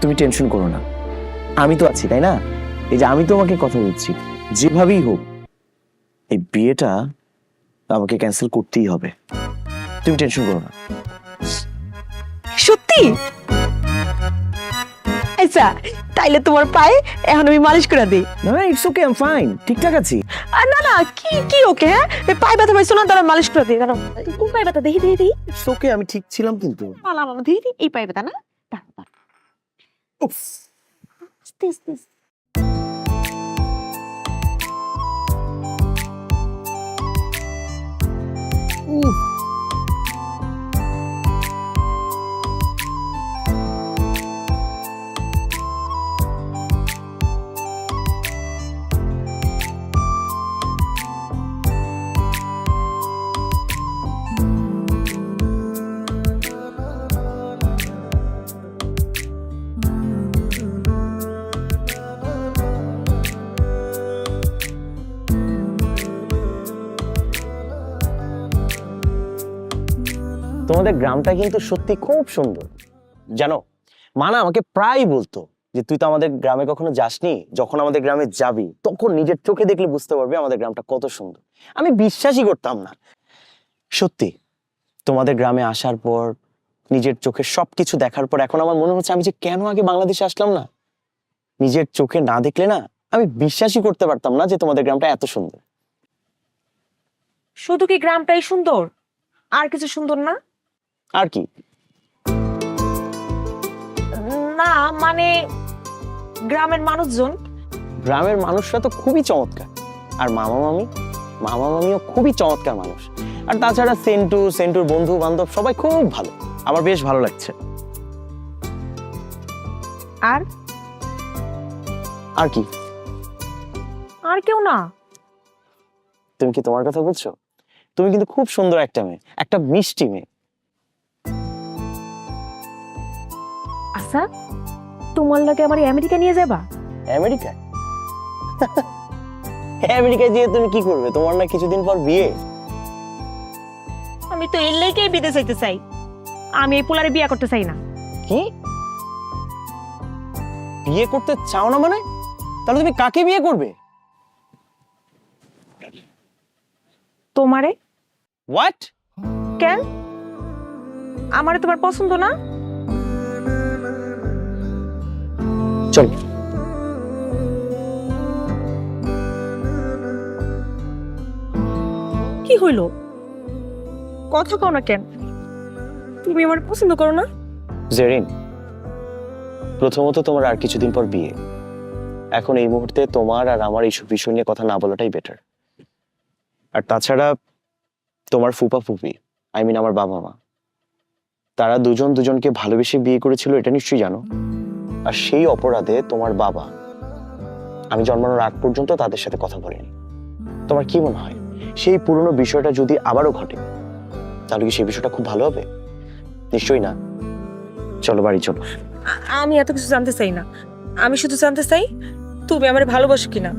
তুমি টেনশন করো না, আমি তো আছি তাই না? এই যে আমি তোমাকে কথা বলছি, যেভাবেই হোক এই বিয়েটা আমাকে ক্যান্সেল করতেই হবে। তুমি টেনশন করো না। সত্যি? আচ্ছা তাইলে তোমার পায়ে এখন আমি মালিশ করে দিই। না না, it's okay, I am fine, ঠিকঠাক আছি। আর না না, কি কি ওকে? হ্যাঁ, পায়ে ব্যথা পাইছো না, তারা মালিশ করে দিই। দাঁড়াও, কোন পায়ে ব্যথা? দেখি দেখি দেখি। ইটস ওকে, আমি ঠিক ছিলাম কিন্তু। মালা মালা দেখি দেখি, এই পায়ে ব্যথা না? দাঁড়াও দাঁড়াও। উফ, আস্তে আস্তে আস্তে। তোমাদের গ্রামটা কিন্তু সত্যি খুব সুন্দর জানো। মানা আমাকে প্রায় বলতো যে তুই তো আমাদের গ্রামে কখনো যাসনি, যখন আমাদের গ্রামে যাবি তখন নিজের চোখে দেখলে বুঝতে পারবি আমাদের গ্রামটা কত সুন্দর। আমি বিশ্বাসই করতাম না, সত্যি তোমাদের গ্রামে আসার পর নিজের চোখে সবকিছু দেখার পর এখন আমার মনে হচ্ছে আমি যে কেন আগে বাংলাদেশে আসলাম না। নিজের চোখে না দেখলে না আমি বিশ্বাসই করতে পারতাম না যে তোমাদের গ্রামটা এত সুন্দর। শুধু কি গ্রামটাই সুন্দর, আর কিছু সুন্দর না? আর কি? না মানে গ্রামের মানুষজন। গ্রামের মানুষরা তো খুবই চমৎকার, আর মামা মামিও খুবই চমৎকার মানুষ। আর তাছাড়া সেন্টুর বন্ধু বান্ধব সবাই খুব ভালো, আমার বেশ ভালো লাগছে। আর আর কি? আর কেউ না? তুমি কি তোমার কথা বলছো? তুমি কিন্তু খুব সুন্দর একটা মেয়ে, একটা মিষ্টি মেয়ে। আচ্ছা, তোমার লাগে আমার আমেরিকা নিয়ে যাবা? আমেরিকা? আমেরিকায় গিয়ে তুমি কি করবে? তোমার না কিছুদিন পর বিয়ে। আমি তো এর লেগেই বিদেশ যাইতে চাই, আমি এই পোলারে বিয়ে করতে চাই না। কি? বিয়ে করতে চাও না মানে? তাহলে তুমি কাকে বিয়ে করবে? তোমারে। হোয়াট? কেন? আমারে তোমার পছন্দ না? চল। কি হইলো? কথা কও না কেন? তুমি আমার পছন্দ করো না? জেরিন, প্রথমত তোমার আর কিছুদিন পর বিয়ে। এখন এই মুহূর্তে তোমার আর আমার এইসব বিষয় নিয়ে কথা না বলাটাই বেটার। আর তাছাড়া তোমার ফুপা ফুপি, আই মিন আমার বাবা মা, তারা দুজন দুজনকে ভালোবেসে বিয়ে করেছিল, এটা নিশ্চয়ই জানো। আর সেই অপরাধে তোমার বাবা আমি জন্মানোর আগ পর্যন্ত তাদের সাথে কথা বলেনি। তোমার কি মনে হয় সেই পুরনো বিষয়টা যদি আবারও ঘটে, তাহলে কি সেই বিষয়টা খুব ভালো হবে? নিশ্চয়ই না। চলো বাড়ি চলো। আমি এত কিছু জানতে চাই না। আমি শুধু জানতে চাই তুমি আমারে ভালোবাসো কিনা।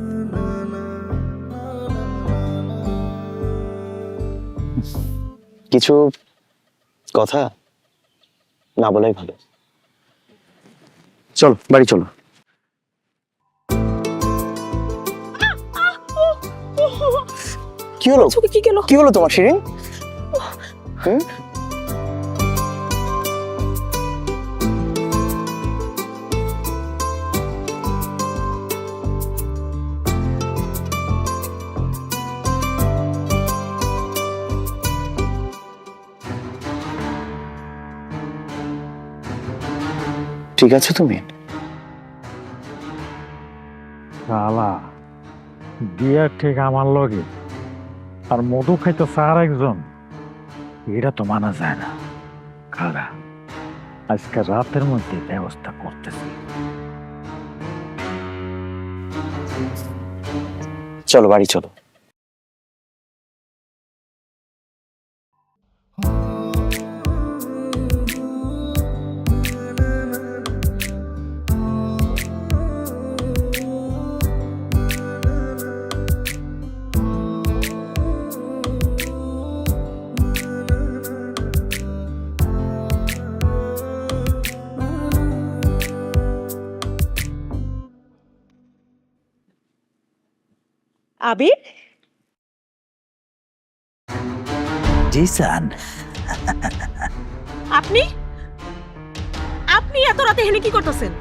কিছু কথা না বলাই ভালো। চল বাড়ি চলো। কি হলো? চোখে কি গেল? কি হলো তোমার শিরিন? হুম? ঠিক আছে তুমি? শালা বিয়া ঠিক আমার লগে আর মধু খাইতেছে আর একজন, এটা তো মানা যায় না। খারা আজকে রাতের মধ্যে ব্যবস্থা করতেছি। চলো বাড়ি চলো। আবির, জিসান, আপনি আপনি এত রাতে এখানে কি করতেছেন?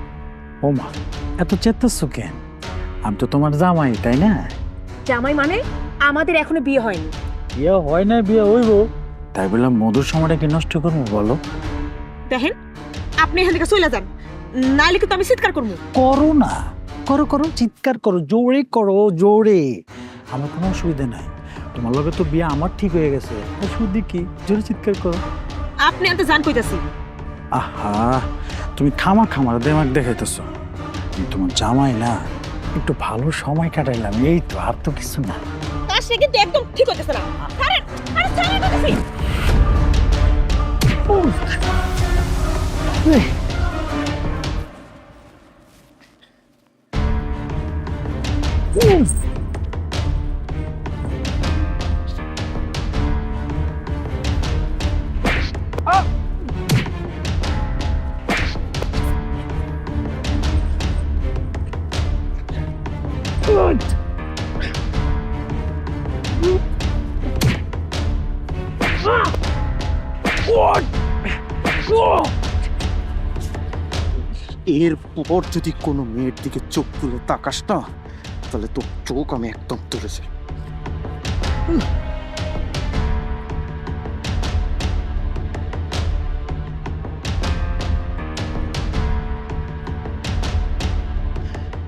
ওমা এত চেতাচ্ছ কেন? আমি তো তোমার জামাই, তাই না? জামাই মানে? আমাদের এখনো বিয়ে হয়নি। বিয়ে হয় না, বিয়ে হইব। তাই বললাম মধুর সময়টা কি নষ্ট করবো বলো? দেখেন, আপনি এখান থেকে চলে যান, নাইলে কিন্তু আমি চিৎকার করবো। করো না, করো করো, চিৎকার করো, জোরে করো, জোরে। আমার কোনো অসুবিধা নাই, তোমার লগে তো বিয়ে আমার ঠিক হয়ে গেছে, অসুবিধা কি? জোরে চিৎকার করো। আপনি এত জান কইতাছি। আহা, তুমি খামা খামার দেমাগ দেখাইতেছো। আমি তোমার জামাই না, একটু ভালো সময় কাটাইলাম, এই তো, আর তো কিছু না। তার সে কিন্তু একদম ঠিক হইতেছে না। ছাড়েন, আরে ছাড়েন কইতাছি। এরপর যদি কোনো মেয়ের দিকে চোখ তুলে তাকাস না, তাহলে তোর চোখ আমি একদম তুলেছি।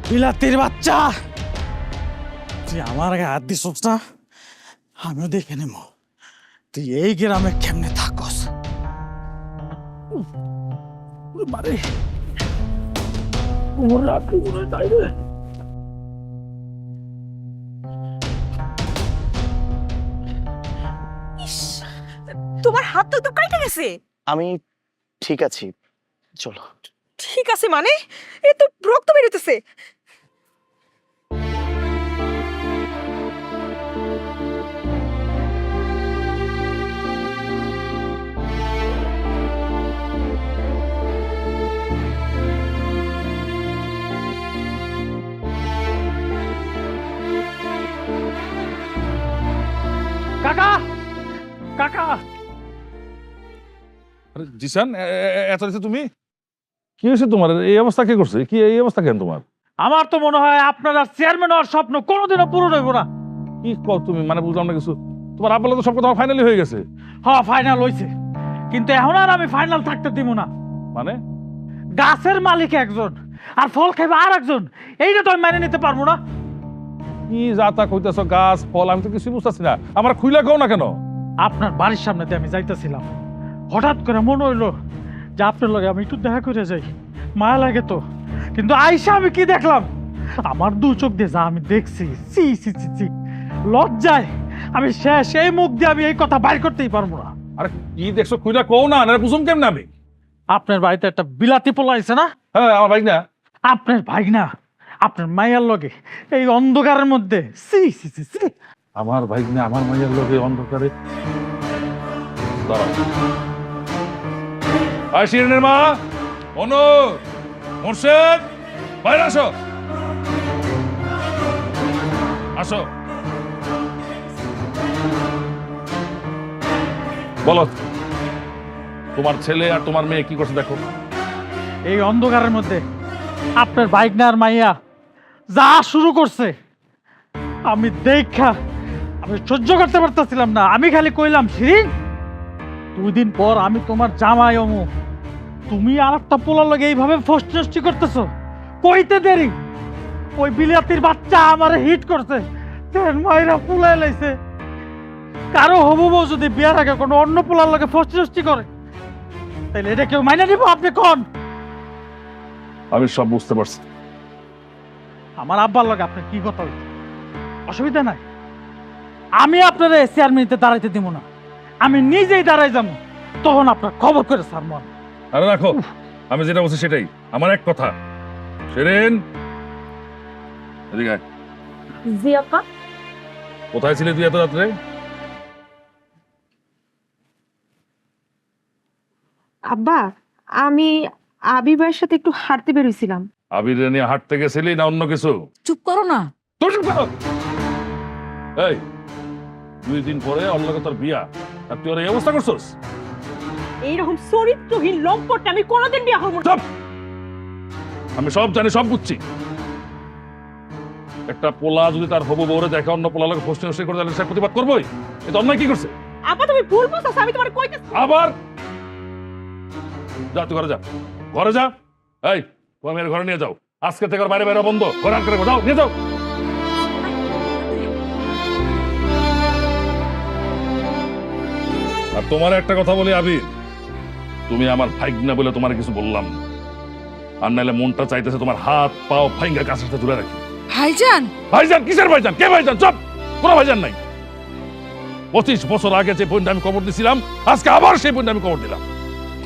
বিলাতির বাচ্চা, তুই আমার আগে হাত দিস না, আমিও দেখে নেব তুই এই গ্রামে কেমনে থাকস। মারে তোমার হাত তো একদম কাইটা গেছে। আমি ঠিক আছি, চলো। ঠিক আছে মানে? এ তো রক্ত বেরোতেছে। কাকা, কাকা, জিসান, এত রাতে তুমি কি হয়েছে তোমার? এই অবস্থা কে করছে? কি এই অবস্থা কেন তোমার? আমার তো মনে হয় আপনার আর চেয়ারম্যান হওয়ার স্বপ্ন কোনোদিনও পূরণ হইব না। কি কও তুমি? মানে বুঝলাম না কিছু। তোমার আব্বালা তো সব কথা ফাইনালি হয়ে গেছে। হ্যাঁ ফাইনাল হইছে, কিন্তু এখন আর আমি ফাইনাল থাকতে দিব না। মানে গাছের মালিক একজন আর ফল খাইবে আর একজন, এইটা তো আমি মেনে নিতে পারবো না। কি যাতা কইতেছ? গাছ ফল আমি তো কিছু বুঝতেছি না। আমার খুইলা কও না কেন? আপনার বাড়ির সামনে দিয়ে আমি যাইতেছিলাম, হঠাৎ করে মনে হইলো যে আপনার লগে আমি একটু দেখা করে যাই, মায়া লাগে তো। কিন্তু আইসা আমি কি দেখলাম, আমার দু চোখ দিয়ে যা আমি দেখছি, সি সি সি সি, লজ্জায় আমি শেষ। এই মুখ দিয়ে আমি এই কথা বাইর করতেই পারবো না। আরে কি দেখছো? খুইলা কও না, না বুঝুম কেমন আমি? আপনার বাড়িতে একটা বিলাতি পোলা আছে না? হ্যাঁ, আমার ভাই না। আপনার ভাই না, আপনার মায়ের লগে এই অন্ধকারের মধ্যে, সি সি সি সি। আমার ভাই না, আমার মাইয়ের লোকে অন্ধকারে। দাঁড়াও। আয় শিরিনের মা, অনু, মোর্শেদ, বাইরে আসো। আসো। বলো, তোমার ছেলে আর তোমার মেয়ে কি করছে দেখো। এই অন্ধকারের মধ্যে আপনার বাইক না আর মাইয়া যা শুরু করছে, আমি দেখা আমি সহ্য করতে পারতেছিলাম না। আমি খালি কইলাম, শিরিন 2 দিন পর আমি তোমার জামাই অমু, তুমি আর একটা পোলার লগে এইভাবে ফষ্টি করতেছো, কইতে দেরি ওই বিলাতির বাচ্চা আমার হিট করছে, মায়েরা পুলাই লাইছে। কারো হবু বউ যদি বিয়ার আগে কোনো অন্য পোলার লগে ফষ্টি করে, তাইলে এটা কেউ মাইনা নিব? আপনি কোন? আমি সব বুঝতে পারছি। আমার আব্বার লগে আপনার কি কথা হইছে? অসুবিধা নাই, আমি আপনার চেয়ারম্যানিতে দাঁড়াইতে দিব না, আমি নিজেই দাঁড়াই যাবো, তখন আপনার খবর করে সারমো। আরে রাখো, আমি যেটা বলছি সেটাই। আমার এক কথা, শিরিন এদিকে আয়। জি আপা। কোথায় ছিলি তুই এত রাত্রে? আব্বা, আমি আবিবার সাথে একটু হাঁটতে বেরোইছিলাম। আবির নিয়ে হাঁটতে গেছিলি না অন্য কিছু? চুপ করো না। তুই চুপ কর। এই 2 দিন পরে অন্য তোর বিয়া, আর তুই ওর এই অবস্থা করছস? এইরকম চরিত্রহীন লম্পটটা আমি কোনোদিন বিয়া করব না। চুপ! আমি সব জানি, সব বুঝছি। একটা পোলা যদি তার হবু বউরে দেখে অন্য পোলা লোক ফষ্টি নষ্টি করে, তাহলে সে প্রতিবাদ করবোই। এটা অন্যায় কি করছে? আপা তুমি ভুল বুঝছস, আমি তোমারে কইতেছি। আবার যা, তুই ঘরে যা, ঘরে যা। এই তুমি মেয়ের ঘরে নিয়ে যাও, আজকে থেকে ওর বাইরে বাইরে বন্ধ, ঘরে আর করে যাও, নিয়ে যাও। আর তোমার একটা কথা বলি আবির, তুমি আমার ভাইগনা বলে তোমার কিছু বললাম না, আর নাইলে মনটা চাইতেছে তোমার হাত পাও ভাইঙ্গা কাছের সাথে ঝুলে রাখি। ভাইজান, ভাইজান কিসের ভাইজান? কে ভাইজান? চুপ! কোনো ভাইজান নাই। 25 বছর আগে যে বোনটা আমি কবর দিছিলাম, আজকে আবার সেই বোনটা আমি কবর দিলাম।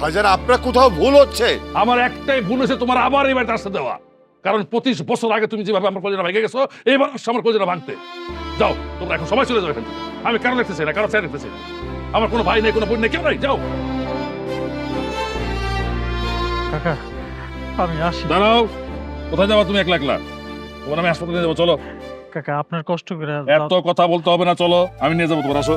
ভাইজান আপনার কোথাও ভুল হচ্ছে। আমার একটাই ভুল হয়েছে, তোমার আবার এই বাড়িতে আসতে দেওয়া। কারণ 25 বছর আগে তুমি যেভাবে আমার কলিজা ভেঙে গেছো, এইবার আমার কলিজা ভাঙতে। যাও তোমরা, এখন সবাই চলে যাও এখান থেকে। আমি কারো লিখতেছি না, কারো চাই লিখতেছি না। আমার কোনো ভাই নেই, কোনো বোন নেই, কেউ নাই। যাও। কাকা আমি আসি। দাঁড়াও, কোথায় যাবা তুমি একলা একলা? তোমার আমি হাসপাতালে নিয়ে যাবো, চলো। কাকা আপনার কষ্ট করে এত কথা বলতে হবে না, চলো আমি নিয়ে যাবো, তোমার আসো।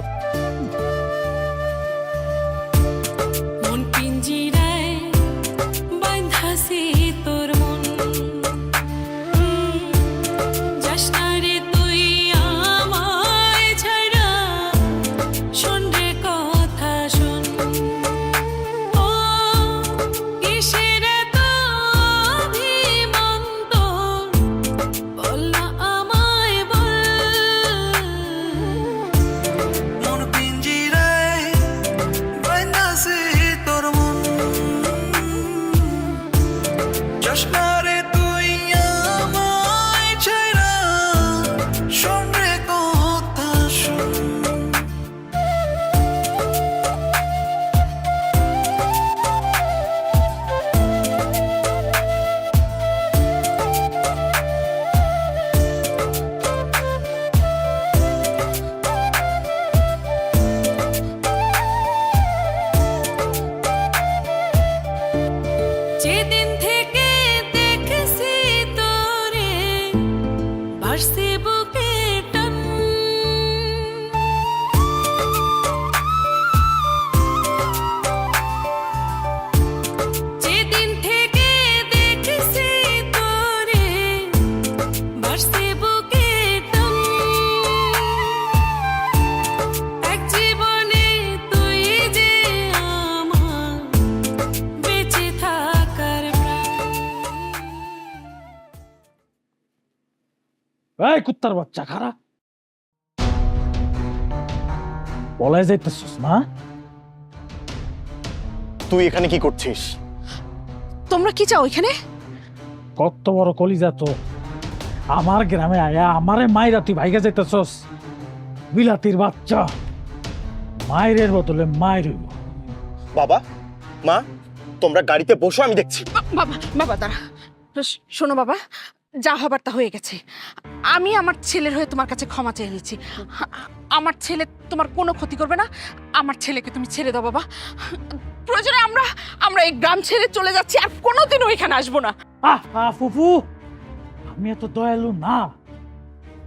যেদিন থেকে এই কুত্তার বাচ্চা খারাপ বলাই যাইতেছিস না? তুই এখানে কি করছিস? তোমরা কি চাও এখানে? কত বড় কলিজা তো, আমার গ্রামে আয়া আমারে মাইরা তুই ভাইগা যাইতেছস? বিলাতির বাচ্চা, মায়ের বদলে মায়ের। বাবা, মা, তোমরা গাড়িতে বসো, আমি দেখছি। বাবা বাবা দাঁড়া, শোনো বাবা, যা হবার তা হয়ে গেছে। আমি আমার ছেলের হয়ে তোমার কাছে ক্ষমা চেয়ে নিচ্ছি। আমার ছেলে তোমার কোনো ক্ষতি করবে না। আমার ছেলেকে তুমি ছেড়ে দাও বাবা। প্রয়োজনে আমরা এই গ্রাম ছেড়ে চলে যাচ্ছি, আর কোনোদিনও এখানে আসবো না। ফুফু, আমি এত দয়ালু না।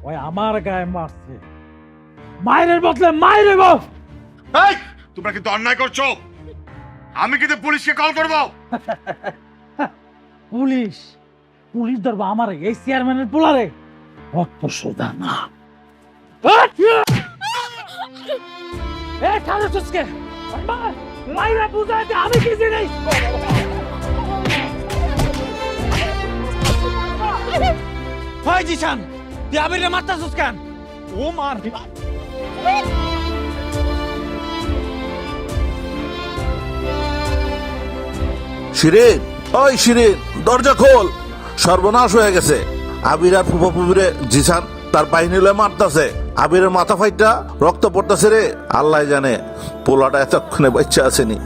ওই আমার গায়ে মারছে, মায়ের বদলে মায়ের। এই তোমরা কিন্তু অন্যায় করছো। আমি কিন্তু পুলিশকে কল করব। পুলিশ পুলিশ ধরবো আমার এই চেয়ারম্যানের পোলারে? অত সোজা না। মাইরা বুঝাইতে আমি কি জিনিস? হয় জিশান, তুই আবিরে মারতাছিস কেন? ও মার শিরিন, ওই শিরিন, দরজা খোল। সর্বনাশ হয়ে গেছে। আবির আর ফুফা ফুফিরে জিসান তার বাহিনী লয়ে মারতাছে। আবিরের মাথা ফাইটা রক্ত পড়তাছে রে। আল্লাহ জানে পোলাটা এতক্ষণে বাচ্চা আসেনি।